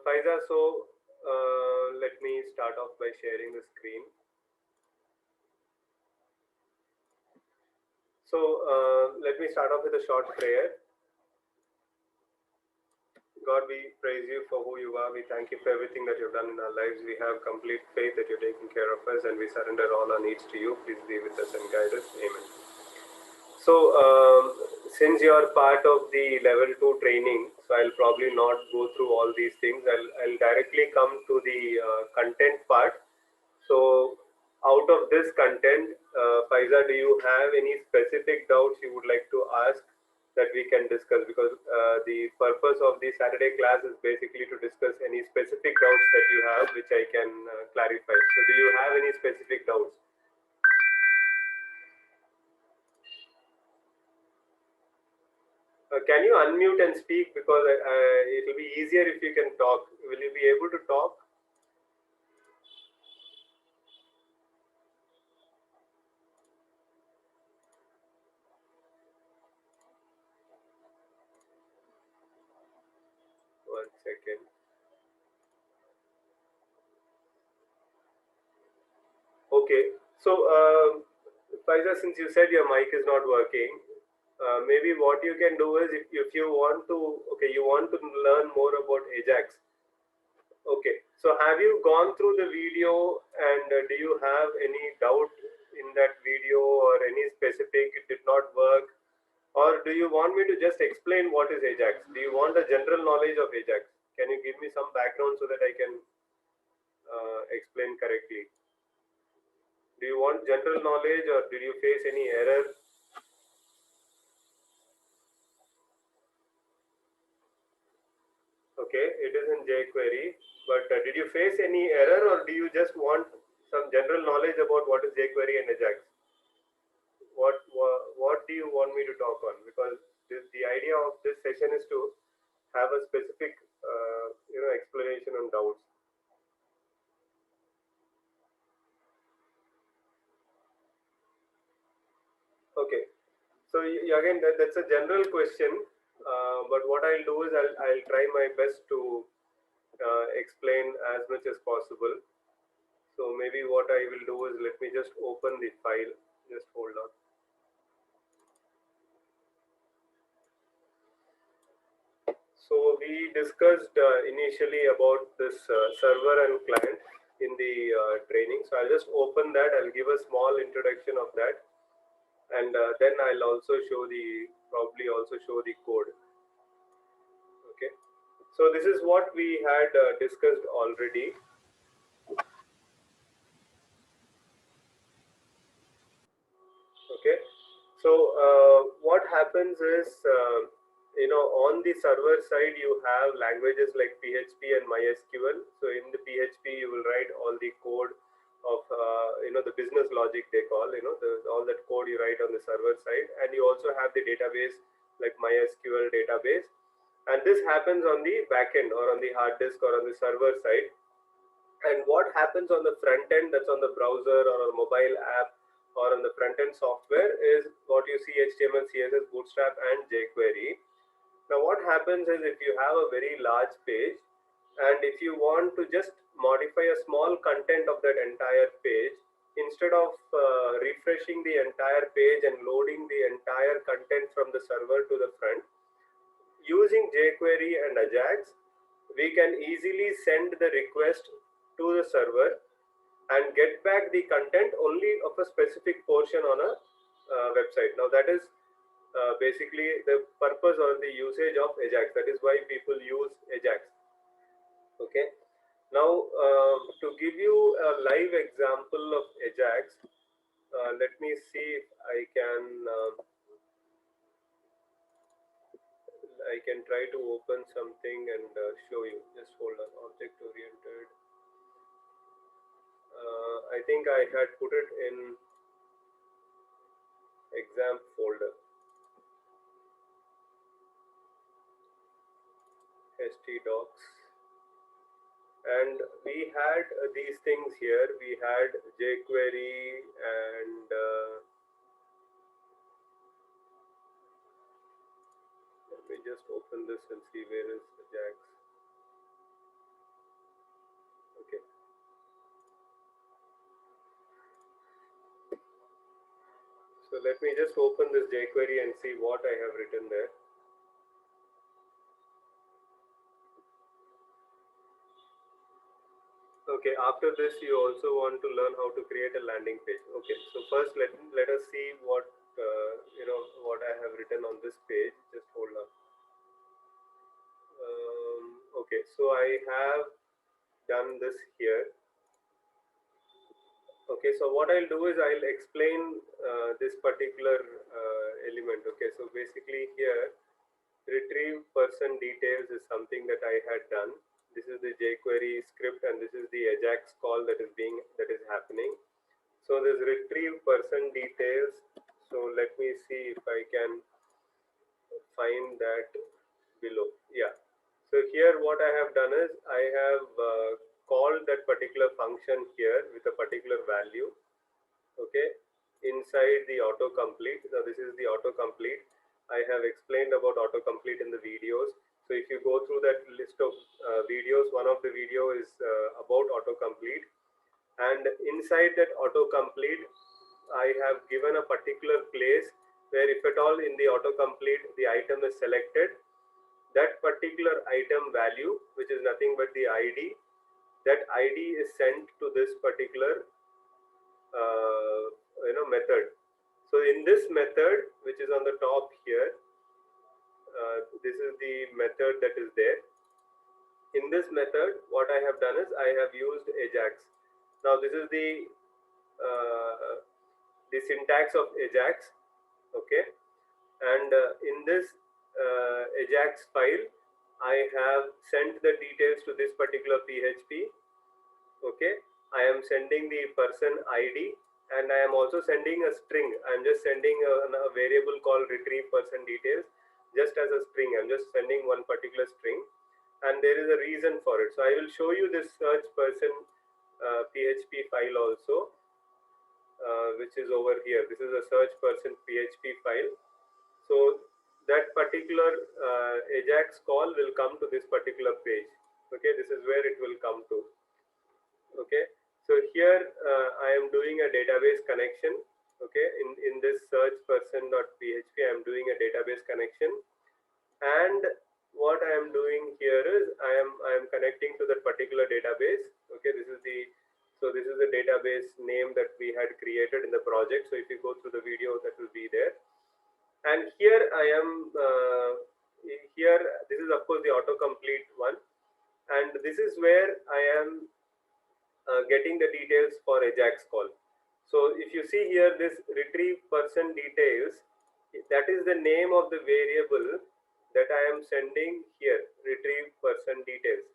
Faiza, let me start off by sharing the screen. Let me start off with a short prayer. God, we praise you for who you are. We thank you for everything that you've done in our lives. We have complete faith that you're taking care of us, and we surrender all our needs to you. Please be with us and guide us. Amen. So, since you are part of the level 2 training, so I'll probably not go through all these things. I'll directly come to the content part. So, out of this content, Faiza, do you have any specific doubts you would like to ask that we can discuss? Because the purpose of the Saturday class is basically to discuss any specific doubts that you have, which I can clarify. So, do you have any specific doubts? Can you unmute and speak, because it will be easier if you can talk. Will you be able to talk? One second. Okay. So, Faiza, since you said your mic is not working, maybe what you can do is, if you want to, okay, you want to learn more about Ajax. Okay. So, have you gone through the video, and do you have any doubt in that video, or any specific it did not work? Or do you want me to just explain what is Ajax? Do you want a general knowledge of Ajax? Can you give me some background so that I can explain correctly? Do you want general knowledge, or did you face any error? Okay, it is in jQuery, but did you face any error, or do you just want some general knowledge about what is jQuery and Ajax? What do you want me to talk on? Because the idea of this session is to have a specific explanation on doubts. Okay, so again, that's a general question, but what I'll do is I'll try my best to explain as much as possible. So maybe what I will do is, let me just open the file. Just hold on. So we discussed initially about this server and client in the training. So I'll just open that. I'll give a small introduction of that, and then I'll also show probably also show the code. Okay. So this is what we had discussed already. Okay. So what happens is, on the server side, you have languages like PHP and MySQL. So in the PHP, you will write all the code of, the business logic they call, all that code you write on the server side. And you also have the database like MySQL database. And this happens on the backend, or on the hard disk, or on the server side. And what happens on the front end, that's on the browser or on mobile app or on the front end software, is what you see: HTML, CSS, Bootstrap, and jQuery. Now, what happens is, if you have a very large page, and if you want to just modify a small content of that entire page, instead of refreshing the entire page and loading the entire content from the server to the front, using jQuery and Ajax, we can easily send the request to the server and get back the content only of a specific portion on a website. Now, that is basically the purpose or the usage of Ajax. That is why people use Ajax. Okay. Now, to give you a live example of Ajax, let me see if I can try to open something and show you. Just hold on. Object oriented. I think I had put it in exam folder. htdocs, and we had these things here. We had jQuery, and let me just open this and see where is Ajax. So let me just open this jQuery and see what I have written there. Okay, after this you also want to learn how to create a landing page. Okay, so first let us see what what I have written on this page. Just hold on. Okay, so I have done this here. Okay, so what I'll do is I'll explain this particular element. Okay, so basically here retrieve person details is something that I had done. This is the jQuery script and this is the Ajax call that is happening. So this retrieve person details. So let me see if I can find that below. Yeah. So here what I have done is I have called that particular function here with a particular value. Okay, inside the autocomplete. Now this is the autocomplete. I have explained about autocomplete in the videos. So if you go through that list of videos, one of the video is about autocomplete, and inside that autocomplete I have given a particular place where if at all in the autocomplete the item is selected, that particular item value, which is nothing but the ID, that ID is sent to this particular method. So in this method, which is on the top here, this is the method that is there. In this method, what I have done is I have used Ajax. Now this is the syntax of Ajax. Okay, and in this Ajax file, I have sent the details to this particular PHP. Okay, I am sending the person ID and I am also sending a string. I am just sending a variable called retrieve person details just as a string. I am just sending one particular string and there is a reason for it. So I will show you this search person PHP file also, which is over here. This is a search person PHP file. So that particular Ajax call will come to this particular page. Okay, this is where it will come to. Okay, so here I am doing a database connection. Okay, in this search person.php I am doing a database connection, and what I am doing here is I am connecting to that particular database. Okay, this is the database name that we had created in the project. So if you go through the video, that will be there. And here I am here, this is of course the autocomplete one, and this is where I am getting the details for Ajax call. So if you see here, this retrieve person details, that is the name of the variable that I am sending here, retrieve person details.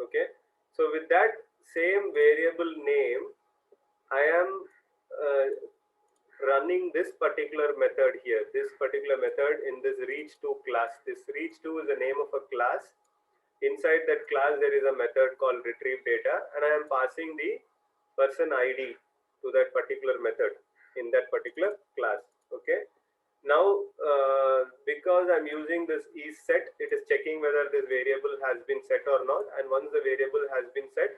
Okay, so with that same variable name, I am running this particular method here, this particular method in this reach to class. This reach to is the name of a class. Inside that class there is a method called retrieve data, and I am passing the person ID to that particular method in that particular class. Okay, now because I'm using this is set, it is checking whether this variable has been set or not, and once the variable has been set,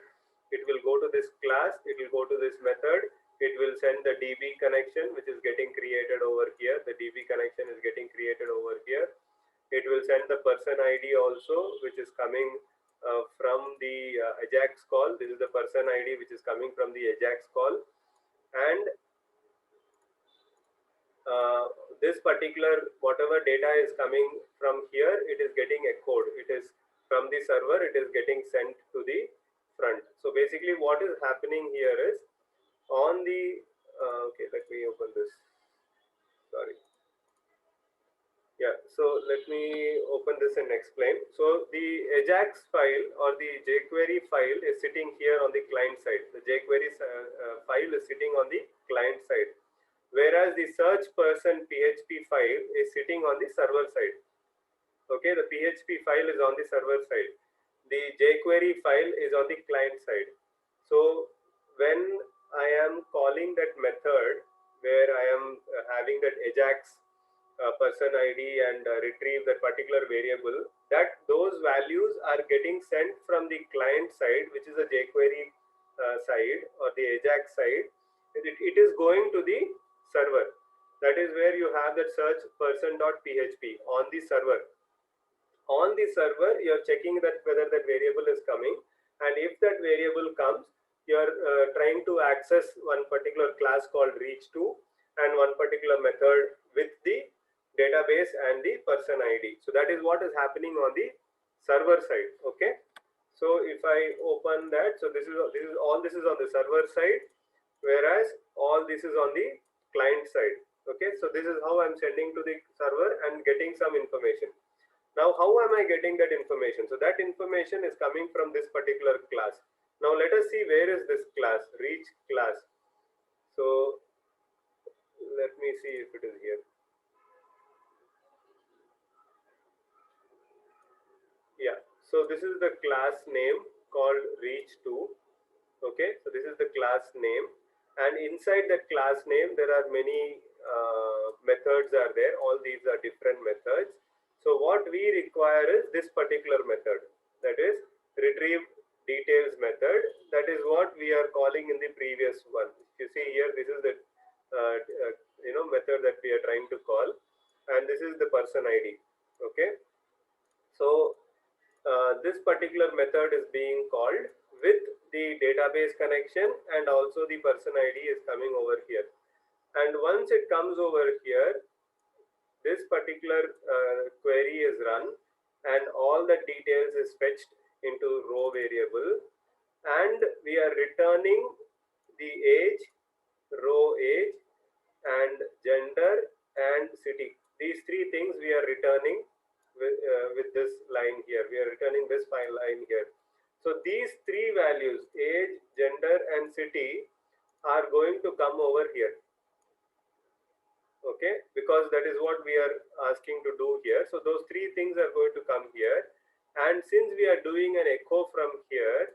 it will go to this class, it will go to this method, it will send the DB connection which is getting created over here. The DB connection is getting created over here. It will send the person ID also, which is coming from the Ajax call. This is the person ID which is coming from the Ajax call, and this particular whatever data is coming from here, it is getting echoed. It is from the server, it is getting sent to the front. So basically what is happening here is on the okay, let me open this. Sorry. Yeah, so let me open this and explain. So the Ajax file or the jQuery file is sitting here on the client side. The jQuery file is sitting on the client side, whereas the search person PHP file is sitting on the server side. Okay, the PHP file is on the server side. The jQuery file is on the client side. So when I am calling that method where I am having that Ajax person ID and retrieve that particular variable, that those values are getting sent from the client side, which is a jQuery side or the Ajax side. It is going to the server. That is where you have that search person.php on the server. On the server, you're checking that whether that variable is coming, and if that variable comes, you're trying to access one particular class called reach to and one particular method with the database and the person id. So that is what is happening on the server side. Okay, so if I open that, so this is on the server side, whereas all this is on the client side. Okay, so this is how I'm sending to the server and getting some information. Now, how am I getting that information? So that information is coming from this particular class. Now let us see where is this class, reach class. So let me see if it is here. Yeah, so this is the class name called reach2. Okay, so this is the class name, and inside that class name there are many methods are there. All these are different methods. So what we require is this particular method, that is retrieve details method. That is what we are calling in the previous one. You see here, this is the method that we are trying to call, and this is the person id. Okay, so this particular method is being called with the database connection, and also the person id is coming over here. And once it comes over here, this particular query is run, and all the details is fetched into row variable, and we are returning the age, row age, and gender and city. These three things we are returning with this line here. We are returning this file line here. So these three values, age, gender, and city, are going to come over here. Okay, because that is what we are asking to do here. So those three things are going to come here, and since we are doing an echo from here,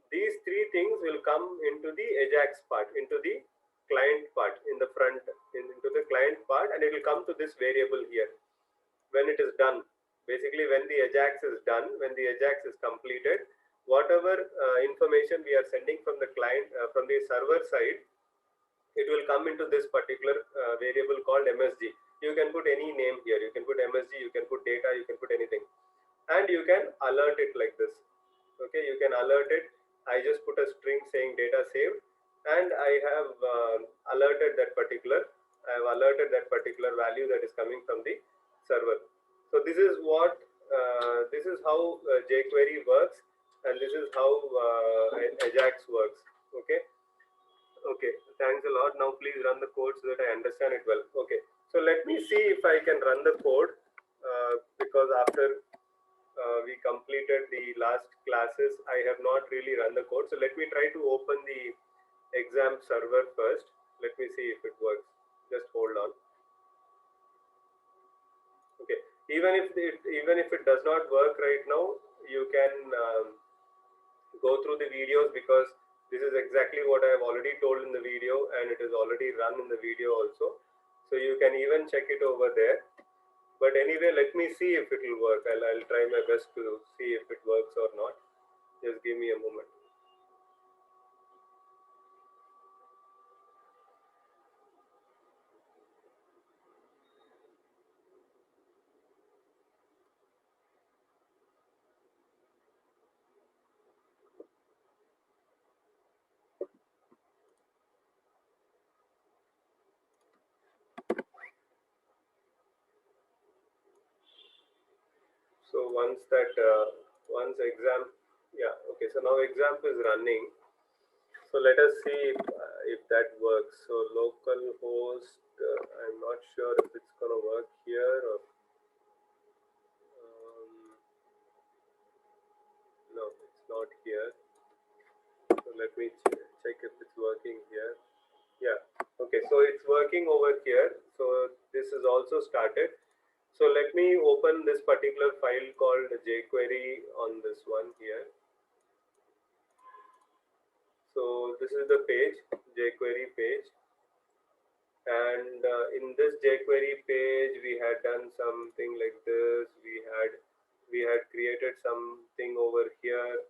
these three things will come into the Ajax part, into the client part, in the front, into the client part, and it will come to this variable here when it is done. Basically, when the Ajax is done, when the Ajax is completed, whatever information we are sending from the client, from the server side, it will come into this particular variable called MSG. You can put any name here. You can put MSG, you can put data, you can put anything, and you can alert it like this. Okay, you can alert it. I just put a string saying data saved, and I have alerted that particular. I have alerted that particular value that is coming from the server. So this is what this is how jQuery works, and this is how Ajax works. Okay. Okay, thanks a lot. Now please run the code so that I understand it well. Okay, so let me see if I can run the code because after we completed the last classes, I have not really run the code. So let me try to open the exam server first. Let me see if it works. Just hold on. Okay, even if it does not work right now, you can go through the videos, because this is exactly what I have already told in the video, and it is already run in the video also. So you can even check it over there. But anyway, let me see if it will work. I'll try my best to see if it works or not. Just give me a moment. So once exam, yeah, okay. So now exam is running. So let us see if that works. So local host, I'm not sure if it's gonna work here or no, it's not here. So let me check if it's working here. Yeah, okay, so it's working over here. So this is also started. So let me open this particular file called jQuery on this one here. So this is the page, jQuery page, and in this jQuery page we had done something like this. We had created something over here.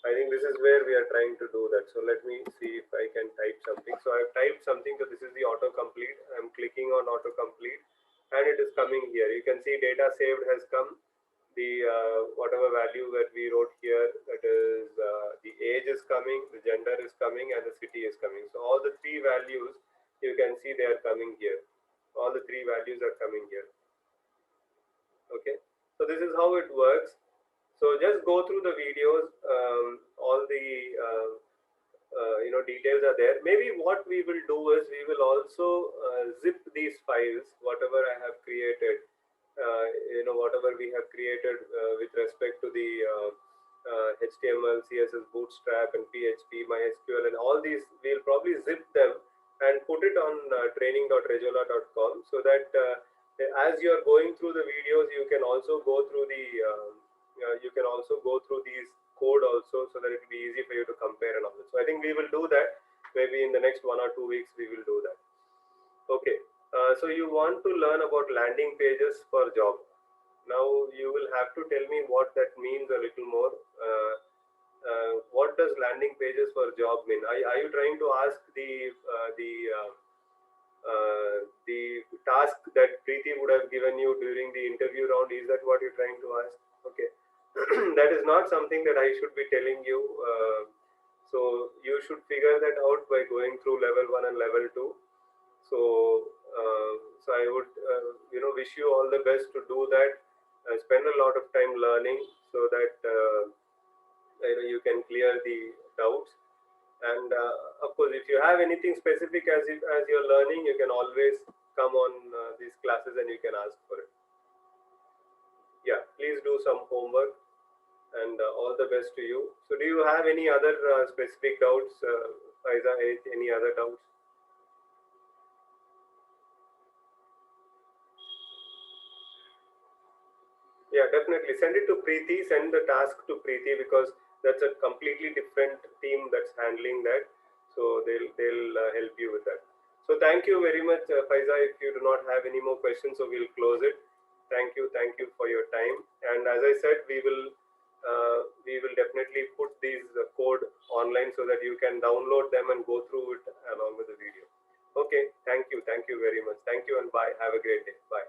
I think this is where we are trying to do that. So let me see if I can type something. So I've typed something. So this is the autocomplete. I'm clicking on autocomplete and it is coming here. You can see data saved has come. The whatever value that we wrote here, that is the age is coming, the gender is coming, and the city is coming. So all the three values you can see they are coming here. All the three values are coming here. Okay, so this is how it works. So just go through the videos. All the details are there. Maybe what we will do is we will also zip these files, whatever I have created. Whatever we have created with respect to the HTML, CSS, Bootstrap, and PHP, MySQL, and all these, we'll probably zip them and put it on training.rejola.com, so that as you are going through the videos, you can also go through these code also, so that it will be easy for you to compare and all that. So I think we will do that. Maybe in the next 1 or 2 weeks we will do that. Okay. So you want to learn about landing pages for job. Now you will have to tell me what that means a little more. What does landing pages for job mean? Are you trying to ask the task that Preeti would have given you during the interview round? Is that what you're trying to ask? Okay. That is not something that I should be telling you. So you should figure that out by going through level 1 and level 2. So I would wish you all the best to do that. Spend a lot of time learning, so that you can clear the doubts. And of course, if you have anything specific as you're learning, you can always come on these classes and you can ask for it. Yeah, please do some homework, and all the best to you. So do you have any other specific doubts, Faiza? Any other doubts? Yeah, definitely. Send it to Preeti. Send the task to Preeti, because that's a completely different team that's handling that. So they'll help you with that. So thank you very much, Faiza. If you do not have any more questions, so we'll close it. Thank you for your time. And as I said, we will definitely put these code online, so that you can download them and go through it along with the video. Okay. Thank you very much. Thank you, and bye. Have a great day. Bye.